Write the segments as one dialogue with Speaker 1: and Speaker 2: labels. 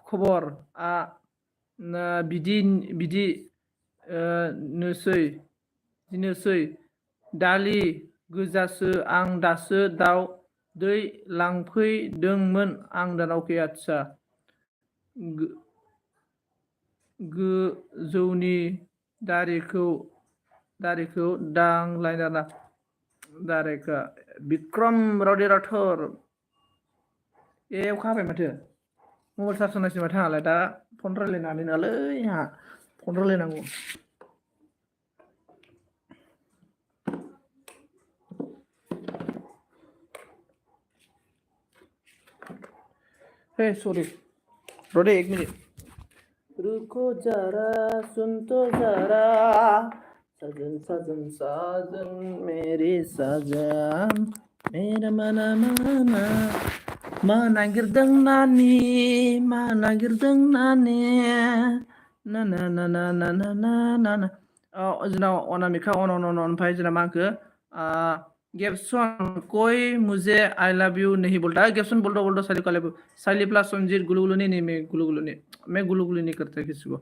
Speaker 1: खबर बिदि बिदि नोसै दालि गोजासो आं दासो दाउदै लांफैदोंमोन आं दानावखै आदसा गोजौनि दारिखौ दांलायना दारेखा बिक्रम रावदे राठौर अखा हाबाय माथो मबाइल चार्ज होनांसिगोन माथो आंहालाय दा फन रायलायनानै नालै आंहा फन रायलायनांगौ हे सॉरी रोडे 1 मिनट रुको जरा सुन तो जरा साजन साजन साजन मेरी साजन मेरा mana मा नागिरदों नानि मा नागिरदों नानि ना ना ना ना ना ना ना ना ना जोंनाव अनामिका अन ओमफ्राय जोंना मा होनखो गेप्सन कोई मुझे आई लव यू नहीं बोलता गेप्सन बोल दो साली कॉल साली प्लस संजीत गुलगुलू नहीं मैं गुलगुलू नहीं करता किसी को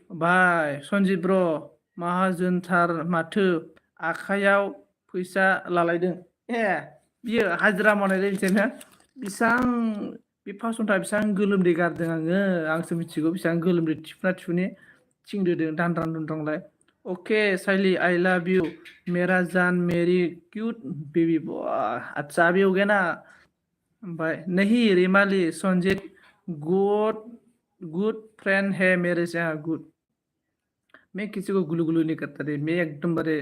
Speaker 1: भाई संजीत ब्र माहाजोनथार माथो आखायाव फैसा लालायदों बियो हाजिरा मावनाय जायोना बेसां बे फार्स्टआव बेसां गोलोमदै गारदों आंसो मिथिगौ बेसां गोलोमदै थिफुनि थिंदोदों दानद्रान दुनद्रांलाय okay Saili I love you मेरा जान मेरी क्यूट बेबी अच्छा अभी हो गया ना भाई नहीं रिमाली संजीत गुड फ्रेंड है मेरे से गुड मैं किसी को गुलू गुलू नहीं करता रे मैं एकदम बड़े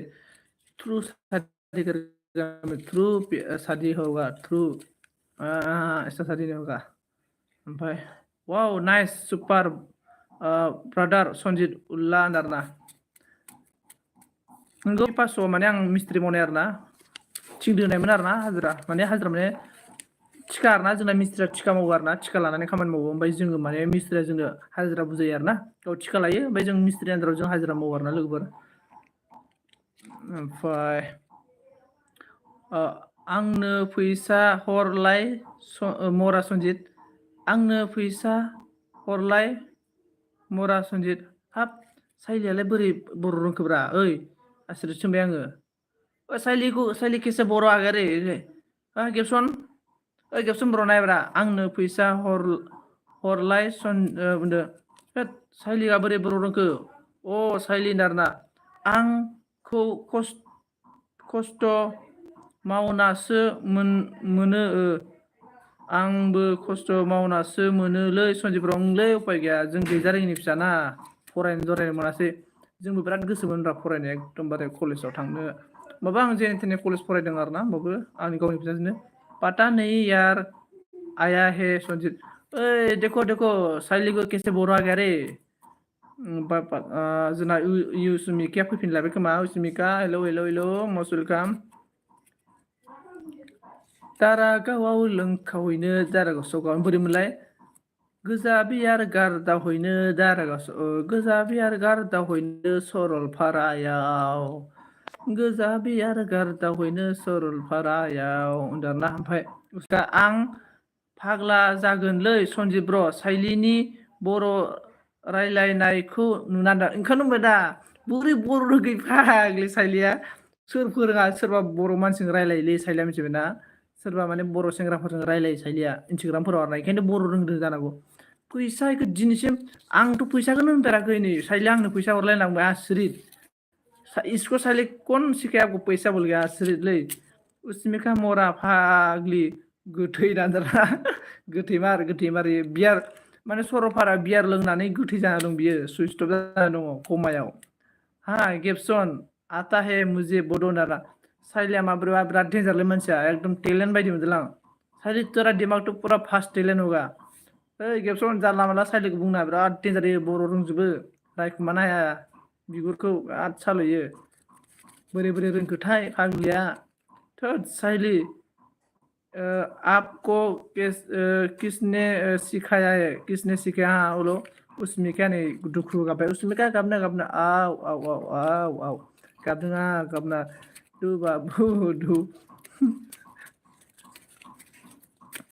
Speaker 1: थ्रू शादी करेगा थ्रू शादी होगा थ्रू ऐसा शादी नहीं होगा भाई wow nice super brother Sanjeet उल्ला अंदारना नंगौ पासो माने आं मिस्ट्रि मावनाय आरोना थिं दोनायमोन आरोना हाजिरा माने थिखा आरोना जोंना मिस्ट्रिया थिखा मावो आरोना थिखा लानानै खामानि मावो ओमफ्राय जोङो माने मिस्ट्रिया जोंनो हाजिरा बुजायो आरोना गाव थिखा लायो ओमफ्राय जों मिस्ट्रि आन्दाराव जों हाजिरा मावो आरोना लोगोफोर ओमफ्राय आंनो फैसा हरलाय मरा संजीत आंनो फैसा हरलाय मरा संजीत हाब साइलियालाय बोरै बर' रोंखोब्रा ओइ आसरित सोंबाय आङो साइलि केसे बर' आगे रे गेप्सन बर' नायब्रा आंनो फैसा हरलाय बुंदो साइलिया बोरै बर' रोंखो साइलि नारना आंखौ खस्थ' मावनासो मोनो आंबो खस्थ' मावनासो मोनोलै सन्जिब रंलै उपाय गैया जों गैजारोङिनि फिसाना फरायनो मोनासै जोंबो बिराद गोसोमोनब्रा फरायनाया एकदमबारे कलेजाव थांनो माबा आं जेने थेने कलेज फरायदों आरोना होमबाबो आंनि गावनि फैसाजोंनो पता नहीं यार आया है संजीत देखो साइली को कैसे बर' आ गया रे जोंना युसुमिकाया फैफिनलायबाय खोमा युसुमिका हेलौ मस्ट वेलकाम दारागावआव लोंखावहैनो दारागाव सगाव बोरैमोनलाय गोजा बियार गारदावहैनो गोजा बियार गारदावहैनो सरलपारायाव गोजा बियार गारदावहैनो सरलपारायाव होनदोंना ओमफ्राय आं फाग्ला जागोनलै सन्जिब ब्र साइलिनि बर' रायलायनायखौ नुनानै ओंखारनो होनबाय दा बोरै बर' रोङै फाग्लि साइलिया सोर फोरोङा सोरबा बर' मानसिजों रायलायोलै साइलिया मिथिबायना सोरबा माने बर' सेंग्राफोरजों रायलायो साइलिया इन्सटाग्रामफोराव आरो ओंखायनो बर' रोंदों जानांगौ फैसाखौ दिनैसिम आंथ' फैसाखौनो होनफेराखै नै साइलिया आंनो फैसा हरलायलांबाय आसरित इसको साइली कौन सिखाया आपको पैसा बोल गया आसरित लै उसमिका मरा फाग्लि गोथै दानजारा गोथै मार बियार माने सरलपारा बियार लोंनानै गोथै जाना दं बियो सुइस्ट अफ जाना दङ कमायाव गेप्सन आता है मुझे बड'नारा साइलिया माब्रैबा बिराद डेन्जारलै मानसिया एकदम टेलेन्ट बायदि मोनदों आं साइली तेरा दिमाग तो पूरा फास्ट टेलेन्ट होगा गेप्सन जानला मानला साइलिखौ बुंना बिराद डेन्जार बर' रोंजोबो रायखुमानो हाया बिगुरखौ बिराद सालयो बोरै रोंखोथाय फाग्लिया थोद साइली आपको किसने सिखाया है बोलो उसमिका ने दुखु गाबबाय उसमिका गाबना आव गाबनाङा दु बाबु दु